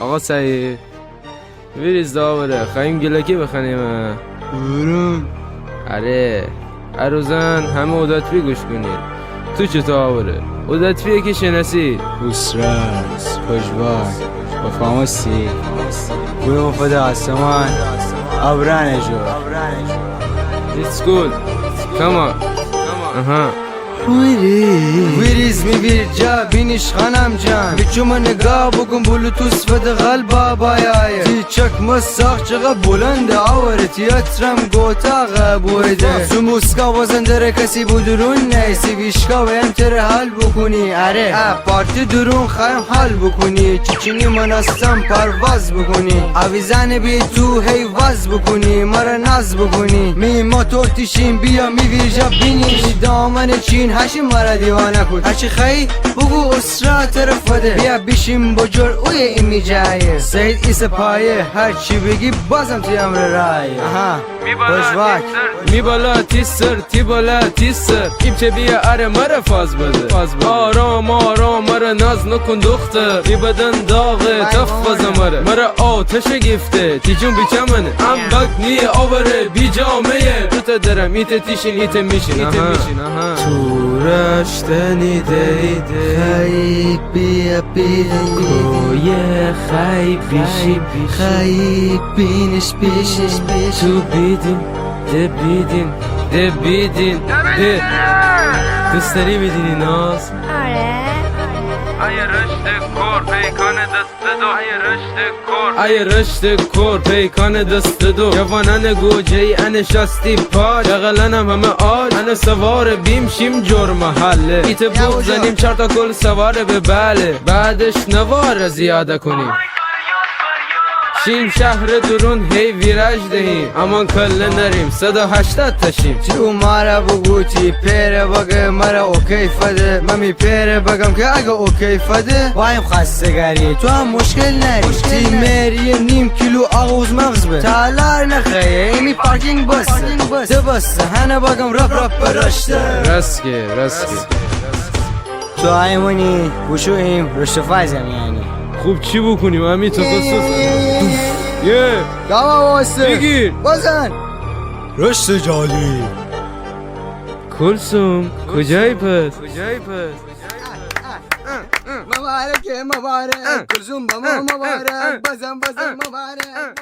آقا سعید بریز داوره خواهیم گلکی بخنیم. برون آره اروزن همه عدتفی گوش کنید. تو چطور آوره؟ عدتفیه که شناسی بوسرس خوشبخت و فاموسی گروه مفاد آسمان ابرانه جو It's good. Come on. ویریز میبیر جا بینیش خانم جان بیچوم نگاه بکن بلوتوس فد قلبا بایایه تی چک مساق چقا بلنده آوره تیاترم گوتاقه بویده تو موسکا بازندره کسی بودرون نیسی ویشکا ویم تره حل بکنی اره پارتی درون خواهیم حل بکنی چیچینی منستم پرواز بکنی عویزن بی تو هی واز بکنی مرا ناز بکنی می ما تو تیشیم بیا میبیر جا بینیش دامن چین هشی مرا دیوانه کن هرچی خیلی بگو اسرا طرف بده بیا بیشیم بجور اوی ایمی جایه سید ایس پایه هرچی بگی بازم توی امر رایه خوشبک میبالا تیسر تی بالا تیسر این چه بیا اره مرا فاز بده آرام آرام مرا ناز نکن دختر بی بدن داغه تفاز مرا آتش گفته تی جون بی چمنه ام بگ نی آوره بی جامعه تو درم ایت تیشین ایت میشین تو رشتنی دیده خیب بیا بیدن کویه خیب بیشی خیب بینش بیشش تو بیدین ده بیدین دوست داری بیدینی ناز ای رشد کور پیکان دست دو جوانان گوجه ای انشستی پاج اقلنم همه آج انه سوار بیم شیم جور محله ایت بوب زنیم چرتا کل سواره به بله بعدش نوار زیاده کنیم شین شهر درون هی ویراج دهیم امان کل نریم 180 تشیم تو مرا بگو تی پیره بگه مرا اوکی فده ممی پیره بگم که اگه اوکی فده وایم خستگری تو هم مشکل نری تی میری نیم کیلو آغوز مغز به تالار نخیه ایمی پارکینگ بسته بسته هنه بگم رپ برشته رسکه تو ایمونی بوشویم رشت فایزم یعنی خوب چی بکنیم همین تخصص یه گاما واسه بگیر بزن رشت جالی کلسوم کجایی پس مبارک کلزوم با ما مبارک بزن مبارک